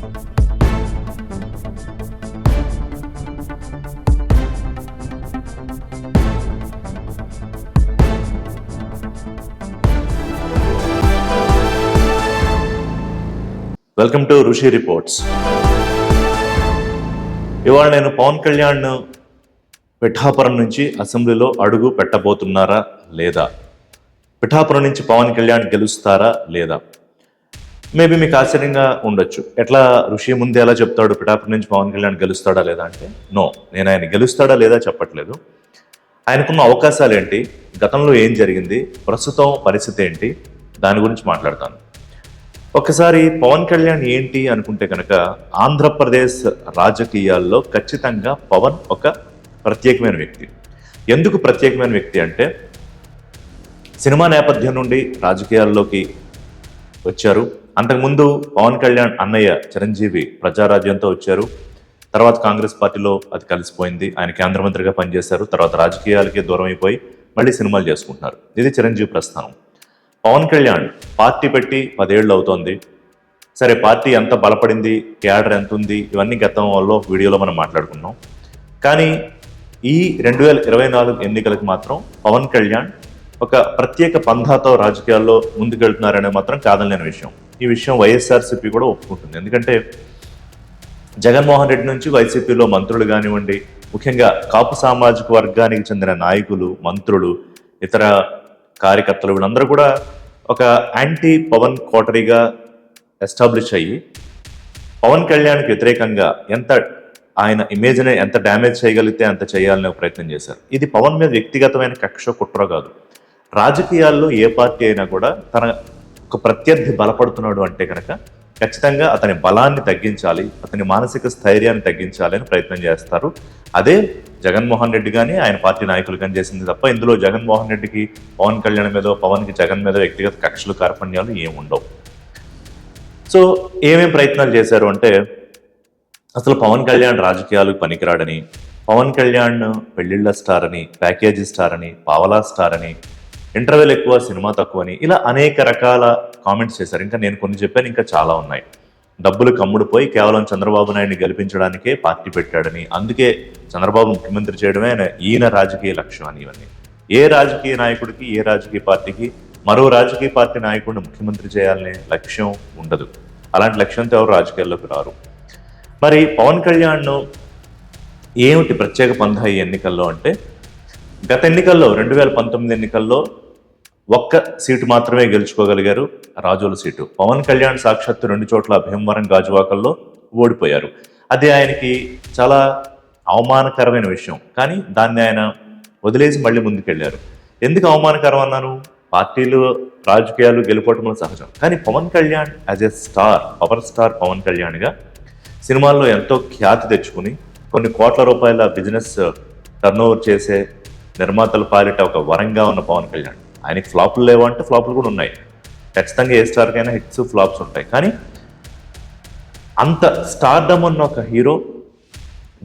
Welcome to ఋషి reports. ఇవాళ నేను పవన్ కళ్యాణ్ పిఠాపురం నుంచి అసెంబ్లీలో అడుగు పెట్టబోతున్నారా లేదా, పిఠాపురం నుంచి పవన్ కళ్యాణ్ గెలుస్తారా లేదా? మేబీ మీకు ఆశ్చర్యంగా ఉండొచ్చు, ఎట్లా ఋషి ముందే ఎలా చెప్తాడు పిఠాపురం నుంచి పవన్ కళ్యాణ్ గెలుస్తాడా లేదా అంటే, నో, నేను ఆయన గెలుస్తాడా లేదా చెప్పట్లేదు. ఆయనకున్న అవకాశాలు ఏంటి, గతంలో ఏం జరిగింది, ప్రస్తుతం పరిస్థితి ఏంటి, దాని గురించి మాట్లాడతాను. ఒకసారి పవన్ కళ్యాణ్ ఏంటి అనుకుంటే కనుక, ఆంధ్రప్రదేశ్ రాజకీయాల్లో ఖచ్చితంగా పవన్ ఒక ప్రత్యేకమైన వ్యక్తి. ఎందుకు ప్రత్యేకమైన వ్యక్తి అంటే, సినిమా నేపథ్యం నుండి రాజకీయాల్లోకి వచ్చారు. అంతకుముందు పవన్ కళ్యాణ్ అన్నయ్య చిరంజీవి ప్రజారాజ్యంతో వచ్చారు. తర్వాత కాంగ్రెస్ పార్టీలో అది కలిసిపోయింది. ఆయన కేంద్ర మంత్రిగా పనిచేశారు. తర్వాత రాజకీయాలకి దూరం అయిపోయి మళ్ళీ సినిమాలు చేసుకుంటున్నారు. ఇది చిరంజీవి ప్రస్థానం. పవన్ కళ్యాణ్ పార్టీ పెట్టి 10 ఏళ్ళు అవుతోంది. సరే, పార్టీ ఎంత బలపడింది, క్యాడర్ ఎంత ఉంది, ఇవన్నీ గతంలో వీడియోలో మనం మాట్లాడుకున్నాం. కానీ ఈ 2024 ఎన్నికలకు మాత్రం పవన్ కళ్యాణ్ ఒక ప్రత్యేక పంథాతో రాజకీయాల్లో ముందుకెళ్తున్నారనే మాత్రం కాదనలేని విషయం. ఈ విషయం వైఎస్ఆర్సీపీ కూడా ఒప్పుకుంటుంది. ఎందుకంటే జగన్మోహన్ రెడ్డి నుంచి వైసీపీలో మంత్రులు కానివ్వండి, ముఖ్యంగా కాపు సామాజిక వర్గానికి చెందిన నాయకులు, మంత్రులు, ఇతర కార్యకర్తలు, వీళ్ళందరూ కూడా ఒక యాంటీ పవన్ కోటరీగా ఎస్టాబ్లిష్ అయ్యి పవన్ కళ్యాణ్కి వ్యతిరేకంగా ఆయన ఇమేజ్ని ఎంత డ్యామేజ్ చేయగలిగితే అంత చేయాలనే ప్రయత్నం చేశారు. ఇది పవన్ మీద వ్యక్తిగతమైన కక్ష, కుట్ర కాదు. రాజకీయాల్లో ఏ పార్టీ అయినా కూడా తన ఒక ప్రత్యర్థి బలపడుతున్నాడు అంటే కనుక ఖచ్చితంగా అతని బలాన్ని తగ్గించాలి, అతని మానసిక స్థైర్యాన్ని తగ్గించాలి అని ప్రయత్నం చేస్తారు. అదే జగన్మోహన్ రెడ్డి కానీ ఆయన పార్టీ నాయకులు కానీ చేసింది తప్ప, ఇందులో జగన్మోహన్ రెడ్డికి పవన్ కళ్యాణ్ మీదో, పవన్కి జగన్ మీద వ్యక్తిగత కక్షలు, కార్పణ్యాలు ఏముండవు. సో ఏమేం ప్రయత్నాలు చేశారు అంటే, అసలు పవన్ కళ్యాణ్ రాజకీయాలకు పనికిరాడని, పవన్ కళ్యాణ్ పెళ్లిళ్ల స్టార్ అని, ప్యాకేజీ స్టార్ అని, పావలా స్టార్ అని, ఇంటర్వెల్ ఎక్కువ సినిమా తక్కువ అని, ఇలా అనేక రకాల కామెంట్స్ చేశారు. ఇంకా నేను కొన్ని చెప్పాను, ఇంకా చాలా ఉన్నాయి. డబ్బులు కమ్ముడుపోయి కేవలం చంద్రబాబు నాయుడిని గెలిపించడానికే పార్టీ పెట్టాడని, అందుకే చంద్రబాబు ముఖ్యమంత్రి చేయడమే ఈయన రాజకీయ లక్ష్యం అని. ఇవన్నీ ఏ రాజకీయ నాయకుడికి, ఏ రాజకీయ పార్టీకి మరో రాజకీయ పార్టీ నాయకుడిని ముఖ్యమంత్రి చేయాలనే లక్ష్యం ఉండదు. అలాంటి లక్ష్యంతో ఎవరు రాజకీయాల్లోకి రారు. మరి పవన్ కళ్యాణ్ ఏమిటి ప్రత్యేక పంథా ఈ ఎన్నికల్లో అంటే, గత ఎన్నికల్లో 2019 ఎన్నికల్లో ఒక్క సీటు మాత్రమే గెలుచుకోగలిగారు, రాజోల సీటు. పవన్ కళ్యాణ్ సాక్షాత్తు 2 చోట్ల భీమవరం, గాజువాకల్లో ఓడిపోయారు. అది ఆయనకి చాలా అవమానకరమైన విషయం. కానీ దాన్ని ఆయన వదిలేసి మళ్ళీ ముందుకెళ్ళారు. ఎందుకు అవమానకరం అన్నాను? పార్టీలు, రాజకీయాలు గెలుపోవటం సహజం. కానీ Pawan Kalyan as a star, power star Pawan కళ్యాణ్గా సినిమాల్లో ఎంతో ఖ్యాతి తెచ్చుకుని కొన్ని కోట్ల రూపాయల బిజినెస్ టర్నోవర్ చేసే నిర్మాతల పాలిట ఒక వరంగా ఉన్న పవన్ కళ్యాణ్, ఆయనకి ఫ్లాపులు లేవు అంటే ఫ్లాపులు కూడా ఉన్నాయి. ఖచ్చితంగా ఏ స్టార్కైనా హిట్స్, ఫ్లాప్స్ ఉంటాయి. కానీ అంత స్టార్డమ్ ఉన్న ఒక హీరో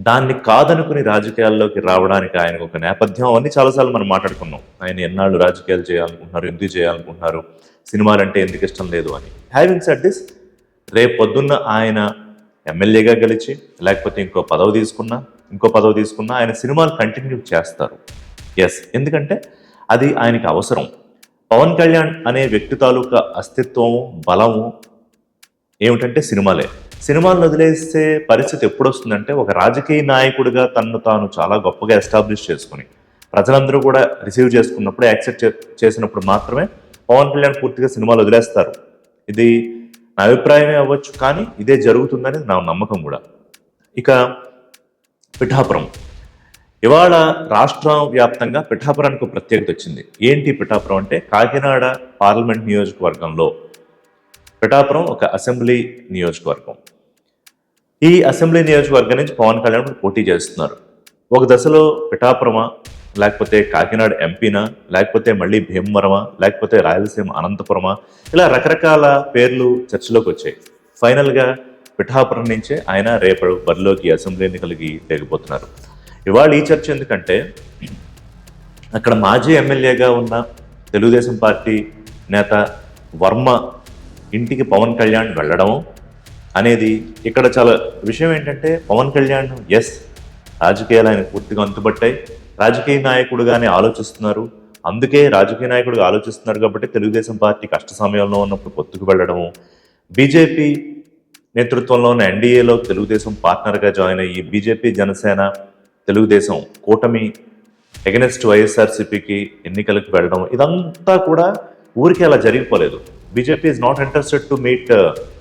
దాన్ని కాదనుకుని రాజకీయాల్లోకి రావడానికి ఆయనకు ఒక నేపథ్యం, అవన్నీ చాలాసార్లు మనం మాట్లాడుకున్నాం. ఆయన ఎన్నాళ్ళు రాజకీయాలు చేయాలనుకుంటున్నారు, ఎందుకు చేయాలనుకుంటున్నారు, సినిమాలంటే ఎందుకు ఇష్టం లేదు అని. హ్యావింగ్ సెడ్ దిస్, రేపు పొద్దున్న ఆయన ఎమ్మెల్యేగా గెలిచి, లేకపోతే ఇంకో పదవి తీసుకున్నా ఆయన సినిమాలు కంటిన్యూ చేస్తారు. ఎస్, ఎందుకంటే అది ఆయనకి అవసరం. పవన్ కళ్యాణ్ అనే వ్యక్తి తాలూకా అస్తిత్వము, బలము ఏమిటంటే సినిమాలే. సినిమాలను వదిలేసే పరిస్థితి ఎప్పుడు వస్తుందంటే, ఒక రాజకీయ నాయకుడిగా తనను తాను చాలా గొప్పగా ఎస్టాబ్లిష్ చేసుకుని ప్రజలందరూ కూడా రిసీవ్ చేసుకున్నప్పుడు, యాక్సెప్ట్ చేసినప్పుడు మాత్రమే పవన్ కళ్యాణ్ పూర్తిగా సినిమాలు వదిలేస్తారు. ఇది నా అభిప్రాయమే అవ్వచ్చు, కానీ ఇదే జరుగుతుందని నా నమ్మకం కూడా. ఇక పిఠాపురం, ఇవాళ రాష్ట్ర వ్యాప్తంగా పిఠాపురానికి ఒక ప్రత్యేకత వచ్చింది. ఏంటి పిఠాపురం అంటే, కాకినాడ పార్లమెంట్ నియోజకవర్గంలో పిఠాపురం ఒక అసెంబ్లీ నియోజకవర్గం. ఈ అసెంబ్లీ నియోజకవర్గం నుంచి పవన్ కళ్యాణ్ పోటీ చేస్తున్నారు. ఒక దశలో పిఠాపురమా, లేకపోతే కాకినాడ ఎంపీనా, లేకపోతే మళ్ళీ భీమవరమా, లేకపోతే రాయలసీమ అనంతపురమా, ఇలా రకరకాల పేర్లు చర్చలోకి వచ్చాయి. ఫైనల్గా పిఠాపురం నుంచే ఆయన రేపు బరిలోకి అసెంబ్లీ ఎన్నికలకి దిగబోతున్నారు. ఇవాళ ఈ చర్చ ఎందుకంటే, అక్కడ మాజీ ఎమ్మెల్యేగా ఉన్న తెలుగుదేశం పార్టీ నేత వర్మ ఇంటికి పవన్ కళ్యాణ్ వెళ్ళడం, అనేది ఇక్కడ చాలా విషయం ఏంటంటే పవన్ కళ్యాణ్ ఎస్ రాజకీయాలు ఆయన పూర్తిగా అంతుబట్టాయి, రాజకీయ నాయకుడుగానే ఆలోచిస్తున్నారు. అందుకే రాజకీయ నాయకుడిగా ఆలోచిస్తున్నారు కాబట్టి తెలుగుదేశం పార్టీ కష్ట సమయంలో ఉన్నప్పుడు పొత్తుకు వెళ్ళడము, బీజేపీ నేతృత్వంలో ఉన్న ఎన్డీఏలో తెలుగుదేశం పార్ట్నర్గా జాయిన్ అయ్యి బీజేపీ జనసేన తెలుగుదేశం కూటమి ఎగనెస్ట్ వైఎస్ఆర్సీపీకి ఎన్నికలకు వెళ్ళడం, ఇదంతా కూడా ఊరికి అలా జరిగిపోలేదు. BJP is not interested to meet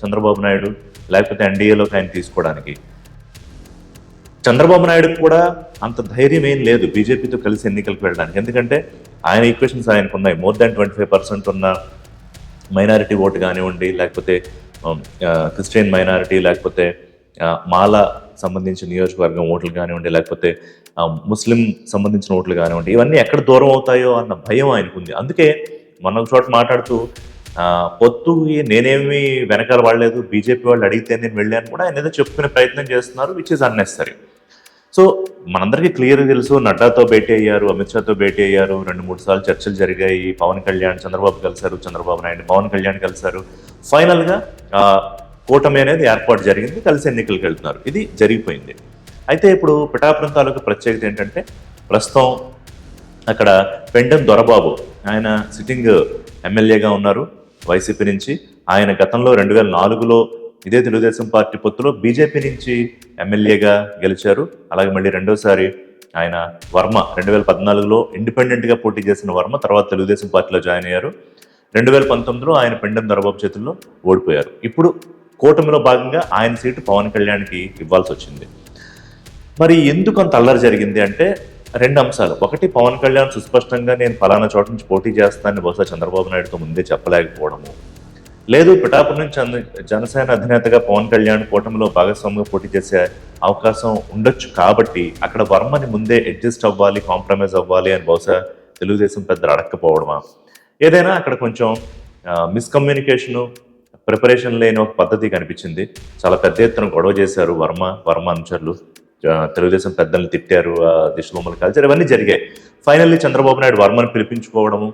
Chandrababu Naidu, లేకపోతే ఎన్డీఏలోకి ఆయన తీసుకోవడానికి. చంద్రబాబు నాయుడుకు కూడా అంత ధైర్యం ఏం లేదు బీజేపీతో కలిసి ఎన్నికలకు వెళ్ళడానికి. ఎందుకంటే ఆయన ఈక్వేషన్స్ ఆయనకు ఉన్నాయి. మోర్ దాన్ 25% ఉన్న మైనారిటీ ఓటు కానివ్వండి, లేకపోతే క్రిస్టియన్ మైనారిటీ, లేకపోతే మాల సంబంధించిన నియోజకవర్గం ఓట్లు కానివ్వండి, లేకపోతే ముస్లిం సంబంధించిన ఓట్లు కానివ్వండి, ఇవన్నీ ఎక్కడ దూరం అవుతాయో అన్న భయం ఆయనకుంది. అందుకే మొన్న ఒక చోట మాట్లాడుతూ పొత్తుకి నేనేమి వెనకాల వాడలేదు, బీజేపీ వాళ్ళు అడిగితే నేను వెళ్ళాను కూడా ఆయన ఏదో చెప్పుకునే ప్రయత్నం చేస్తున్నారు, విచ్ ఇస్ అన్నెసరీ. సో మనందరికీ క్లియర్గా తెలుసు, నడ్డాతో భేటీ అయ్యారు, అమిత్ షాతో భేటీ అయ్యారు, 2-3 సార్లు చర్చలు జరిగాయి. పవన్ కళ్యాణ్ చంద్రబాబు కలిశారు, చంద్రబాబు నాయుడు పవన్ కళ్యాణ్ కలిశారు. ఫైనల్గా కూటమి అనేది ఏర్పాటు జరిగింది, కలిసి ఎన్నికలకు వెళ్తున్నారు. ఇది జరిగిపోయింది. అయితే ఇప్పుడు పిఠాపురం తాలూకు ప్రత్యేకత ఏంటంటే ప్రస్తుతం అక్కడ పెండెం దొరబాబు ఆయన సిట్టింగ్ ఎమ్మెల్యేగా ఉన్నారు వైసీపీ నుంచి. ఆయన గతంలో 2004లో ఇదే తెలుగుదేశం పార్టీ పొత్తులో బీజేపీ నుంచి ఎమ్మెల్యేగా గెలిచారు. అలాగే మళ్ళీ రెండోసారి ఆయన వర్మ 2014లో ఇండిపెండెంట్గా పోటీ చేసిన వర్మ తర్వాత తెలుగుదేశం పార్టీలో జాయిన్ అయ్యారు. 2019లో ఆయన పెండెం దొరబాబు చేతుల్లో ఓడిపోయారు. ఇప్పుడు కూటమిలో భాగంగా ఆయన సీటు పవన్ కళ్యాణ్కి ఇవ్వాల్సి వచ్చింది. మరి ఎందుకు అంత అల్లరి జరిగింది అంటే 2 అంశాలు. ఒకటి, పవన్ కళ్యాణ్ సుస్పష్టంగా నేను ఫలానా చోట నుంచి పోటీ చేస్తానని బహుశా చంద్రబాబు నాయుడుతో ముందే చెప్పలేకపోవడము, లేదు పిఠాపురం నుంచి జనసేన అధినేతగా పవన్ కళ్యాణ్ కూటమిలో భాగస్వామిగా పోటీ చేసే అవకాశం ఉండొచ్చు కాబట్టి అక్కడ వర్మని ముందే అడ్జస్ట్ అవ్వాలి, కాంప్రమైజ్ అవ్వాలి అని బహుశా తెలుగుదేశం పెద్దలు అడగకపోవడమా, ఏదైనా అక్కడ కొంచెం మిస్కమ్యూనికేషను, ప్రిపరేషన్ లేని ఒక పద్ధతి కనిపించింది. చాలా పెద్ద ఎత్తున గొడవ చేశారు వర్మ అనుచరులు, తెలుగుదేశం పెద్దల్ని తిట్టారు, దిశబొమ్మలు కాల్చారు, ఇవన్నీ జరిగాయి. ఫైనల్లీ చంద్రబాబు నాయుడు వర్మని పిలిపించుకోవడము,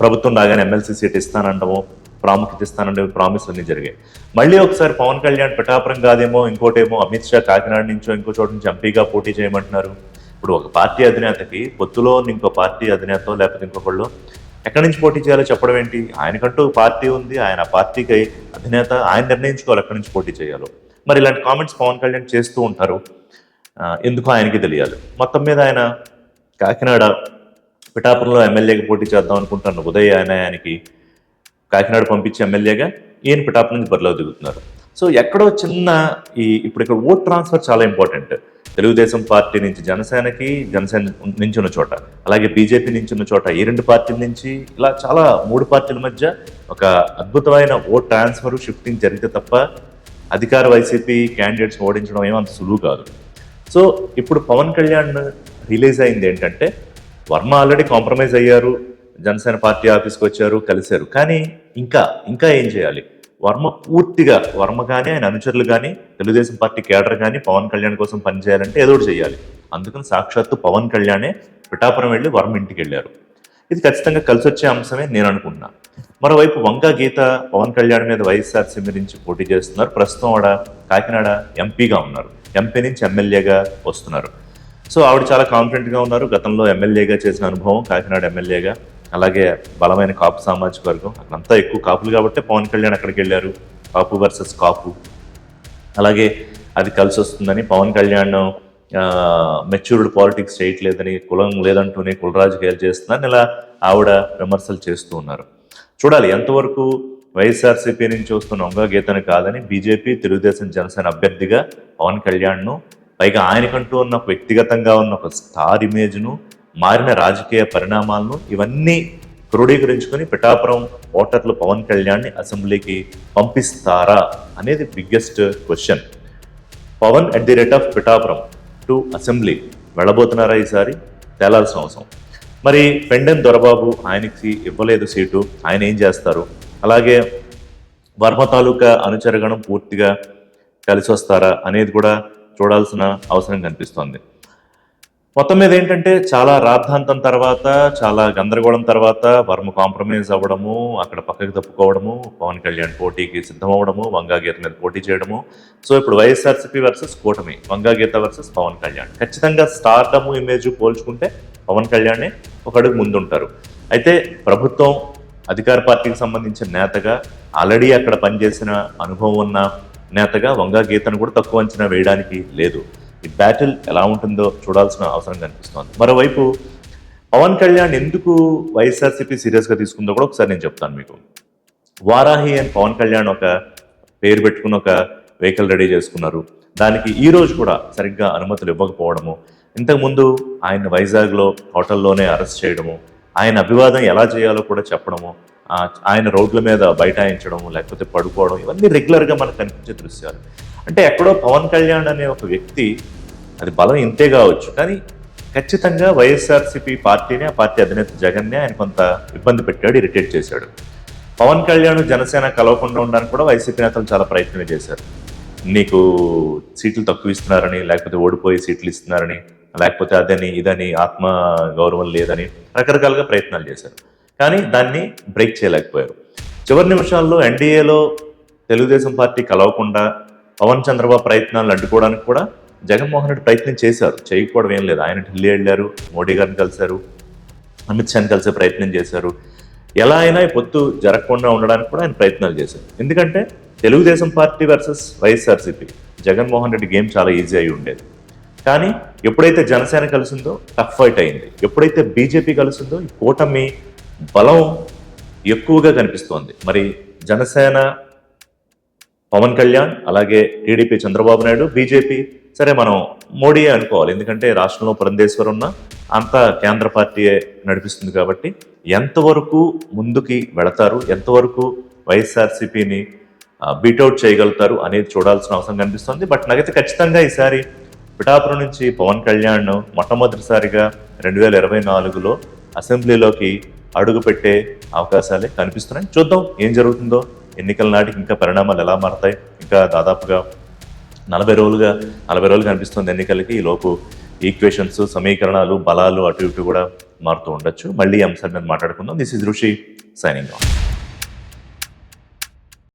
ప్రభుత్వం రాగానే ఎమ్మెల్సీ సీట్ ఇస్తానండము, ప్రాముఖ్యత ఇస్తానంటే ప్రామిస్ అన్నీ జరిగాయి. మళ్ళీ ఒకసారి పవన్ కళ్యాణ్ పిఠాపురం కాదేమో ఇంకోటేమో అమిత్ షా కాకినాడ నుంచో ఇంకో చోటు నుంచి ఎంపీగా పోటీ చేయమంటున్నారు. ఇప్పుడు ఒక పార్టీ అధినేతకి పొత్తులో ఇంకో పార్టీ అధినేత లేకపోతే ఇంకొకళ్ళు ఎక్కడి నుంచి పోటీ చేయాలో చెప్పడం ఏంటి? ఆయనకంటూ పార్టీ ఉంది, ఆయన పార్టీకి అధినేత, ఆయన నిర్ణయించుకోవాలి ఎక్కడి నుంచి పోటీ చేయాలో. మరి ఇలాంటి కామెంట్స్ పవన్ కళ్యాణ్ చేస్తూ ఉంటారు, ఎందుకో ఆయనకి తెలియాలి. మొత్తం మీద ఆయన కాకినాడ పిఠాపురంలో ఎమ్మెల్యేగా పోటీ చేద్దాం అనుకుంటున్న ఉదయ్ ఆయనకి కాకినాడ పంపించి ఎమ్మెల్యేగా ఈయన పిఠాపురం నుంచి బరిలో దిగుతున్నారు. సో ఎక్కడో చిన్న ఇప్పుడు ఇక్కడ ఓట్ ట్రాన్స్ఫర్ చాలా ఇంపార్టెంట్. తెలుగుదేశం పార్టీ నుంచి జనసేన నుంచి ఉన్న చోట, అలాగే బీజేపీ నుంచి ఉన్న చోట, ఈ 2 పార్టీల నుంచి ఇలా చాలా 3 పార్టీల మధ్య ఒక అద్భుతమైన ఓట్ ట్రాన్స్ఫర్ షిఫ్టింగ్ జరిగితే తప్ప అధికార వైసీపీ క్యాండిడేట్స్ ఓడించడం ఏమంత సులువు కాదు. సో ఇప్పుడు పవన్ కళ్యాణ్ రిలీజ్ అయింది ఏంటంటే వర్మ ఆల్రెడీ కాంప్రమైజ్ అయ్యారు, జనసేన పార్టీ ఆఫీస్కి వచ్చారు, కలిశారు. కానీ ఇంకా ఏం చేయాలి? వర్మ కానీ ఆయన అనుచరులు కానీ తెలుగుదేశం పార్టీ కేడర్ కానీ పవన్ కళ్యాణ్ కోసం పనిచేయాలంటే ఏదో ఒకటి చేయాలి. అందుకని సాక్షాత్తు పవన్ కళ్యాణే పిఠాపురం వెళ్ళి వర్మ ఇంటికి వెళ్ళారు. ఇది ఖచ్చితంగా కలిసి వచ్చే అంశమే నేను అనుకుంటున్నా. మరోవైపు వంగా గీత పవన్ కళ్యాణ్ మీద వైఎస్ఆర్సీపీ నుంచి పోటీ చేస్తున్నారు. ప్రస్తుతం ఆవిడ కాకినాడ ఎంపీగా ఉన్నారు, ఎంపీ నుంచి ఎమ్మెల్యేగా వస్తున్నారు. సో ఆవిడ చాలా కాన్ఫిడెంట్గా ఉన్నారు. గతంలో ఎమ్మెల్యేగా చేసిన అనుభవం, కాకినాడ ఎమ్మెల్యేగా, అలాగే బలమైన కాపు సామాజిక వర్గం, అక్కడంతా ఎక్కువ కాపులు కాబట్టి పవన్ కళ్యాణ్ అక్కడికి వెళ్ళారు. కాపు వర్సెస్ కాపు, అలాగే అది కలిసి వస్తుందని పవన్ కళ్యాణ్ మెచ్యూర్డ్ పాలిటిక్స్ చేయట్లేదని, కులం లేదంటూనే కుల రాజకీయాలు చేస్తున్నారని ఇలా ఆవిడ విమర్శలు చేస్తూ ఉన్నారు. చూడాలి ఎంతవరకు వైఎస్ఆర్సీపీ నుంచి వస్తున్న వంగా గీతను కాదని బీజేపీ, తెలుగుదేశం, జనసేన అభ్యర్థిగా పవన్ కళ్యాణ్ను, పైగా ఆయనకంటూ ఉన్న వ్యక్తిగతంగా ఉన్న ఒక స్టార్ ఇమేజ్ను, మారిన రాజకీయ పరిణామాలను ఇవన్నీ క్రోడీకరించుకొని పిఠాపురం ఓటర్లు పవన్ కళ్యాణ్ని అసెంబ్లీకి పంపిస్తారా అనేది biggest question. Pawan at the rate of Pithapuram to assembly వెళ్ళబోతున్నారా ఈసారి తేలాల్సిన అవసరం. మరి పెండెం దొరబాబు ఆయనకి ఇవ్వలేదు సీటు, ఆయన ఏం చేస్తారు? అలాగే వర్మ తాలూకా అనుచరగణం పూర్తిగా కలిసి వస్తారా అనేది కూడా చూడాల్సిన అవసరం కనిపిస్తోంది. మొత్తం మీద ఏంటంటే చాలా రాద్ధాంతం తర్వాత, చాలా గందరగోళం తర్వాత వర్మ కాంప్రమైజ్ అవ్వడము, అక్కడ పక్కకి తప్పుకోవడము, పవన్ కళ్యాణ్ పోటీకి సిద్ధమవ్వడము, వంగా గీత మీద పోటీ చేయడము. సో ఇప్పుడు వైఎస్ఆర్సీపీ వర్సెస్ కూటమి, వంగా గీత వర్సెస్ పవన్ కళ్యాణ్. ఖచ్చితంగా స్టార్డమ్ ఇమేజ్ పోల్చుకుంటే పవన్ కళ్యాణే ఒక అడుగు ముందుంటారు. అయితే ప్రభుత్వం అధికార పార్టీకి సంబంధించిన నేతగా, ఆల్రెడీ అక్కడ పనిచేసిన అనుభవం ఉన్న నేతగా వంగా గీతను కూడా తక్కువ అంచనా వేయడానికి లేదు. ఈ బ్యాటిల్ ఎలా ఉంటుందో చూడాల్సిన అవసరం కనిపిస్తోంది. మరోవైపు పవన్ కళ్యాణ్ ఎందుకు వైఎస్ఆర్సీపీ సీరియస్గా తీసుకుందో కూడా ఒకసారి నేను చెప్తాను మీకు. వారాహి అని పవన్ కళ్యాణ్ ఒక పేరు పెట్టుకుని ఒక వెహికల్ రెడీ చేసుకున్నారు. దానికి ఈ రోజు కూడా సరిగ్గా అనుమతులు ఇవ్వకపోవడము, ఇంతకుముందు ఆయన వైజాగ్లో హోటల్లోనే అరెస్ట్ చేయడము, ఆయన అభివాదం ఎలా చేయాలో కూడా చెప్పడము, ఆయన రోడ్ల మీద బైఠాయించడము, లేకపోతే పడుకోవడం, ఇవన్నీ రెగ్యులర్గా మనకు కనిపించే దృశ్యాలు. అంటే ఎక్కడో పవన్ కళ్యాణ్ అనే ఒక వ్యక్తి, అది బలం ఇంతే కావచ్చు, కానీ ఖచ్చితంగా వైఎస్ఆర్సీపీ పార్టీని, ఆ పార్టీ అధినేత జగన్నే ఆయన కొంత ఇబ్బంది పెట్టాడు, ఇరిటేట్ చేశాడు. పవన్ కళ్యాణ్ జనసేన కలవకుండా ఉండడానికి కూడా వైసీపీ నేతలు చాలా ప్రయత్నం చేశారు. నీకు సీట్లు తక్కువ ఇస్తున్నారని, లేకపోతే ఓడిపోయి సీట్లు ఇస్తున్నారని, లేకపోతే అదని ఇదని, ఆత్మ గౌరవం లేదని రకరకాలుగా ప్రయత్నాలు చేశారు. కానీ దాన్ని బ్రేక్ చేయలేకపోయారు. చివరి నిమిషాల్లో ఎన్డీఏలో తెలుగుదేశం పార్టీ కలవకుండా పవన్ చంద్రబాబు ప్రయత్నాలను అడ్డుకోవడానికి కూడా జగన్మోహన్ రెడ్డి ప్రయత్నం చేశారు. చేయకపోవడం ఏం లేదు. ఆయన ఢిల్లీ వెళ్ళారు, మోడీ గారిని కలిశారు, అమిత్ షాని కలిసే ప్రయత్నం చేశారు. ఎలా అయినా ఈ పొత్తు జరగకుండా ఉండడానికి కూడా ఆయన ప్రయత్నాలు చేశారు. ఎందుకంటే Telugu Desam party versus YSRCP, Jaganmohan Reddy game చాలా ఈజీ అయి ఉండేది. కానీ ఎప్పుడైతే జనసేన కలిసిందో టఫ్ ఫైట్ అయింది. ఎప్పుడైతే బీజేపీ కలిసిందో ఈ కూటమి బలం ఎక్కువగా కనిపిస్తోంది. మరి జనసేన పవన్ కళ్యాణ్, అలాగే టీడీపీ చంద్రబాబు నాయుడు, బీజేపీ సరే మనం మోడీయే అనుకోవాలి. ఎందుకంటే రాష్ట్రంలో పురంధేశ్వర్ ఉన్న అంతా కేంద్ర పార్టీయే నడిపిస్తుంది కాబట్టి ఎంతవరకు ముందుకి వెళతారు, ఎంతవరకు వైఎస్ఆర్సీపీని బీట్అవుట్ చేయగలుగుతారు అనేది చూడాల్సిన అవసరం కనిపిస్తుంది. బట్ నాకైతే ఖచ్చితంగా ఈసారి పిఠాపురం నుంచి పవన్ కళ్యాణ్ మొట్టమొదటిసారిగా 2024లో అసెంబ్లీలోకి అడుగు పెట్టే అవకాశాలే కనిపిస్తున్నాయి. చూద్దాం ఏం జరుగుతుందో. ఎన్నికల నాటికి ఇంకా పరిణామాలు ఎలా మారతాయి. ఇంకా దాదాపుగా 40 రోజులు కనిపిస్తుంది ఎన్నికలకి. ఈ లోపు ఈక్వేషన్స్, సమీకరణాలు, బలాలు అటు ఇటు కూడా మారుతూ ఉండొచ్చు. మళ్ళీ ఈ అంశాన్ని మాట్లాడుకుందాం. దిస్ ఇస్ ఋషి సైనింగ్ ఆఫ్.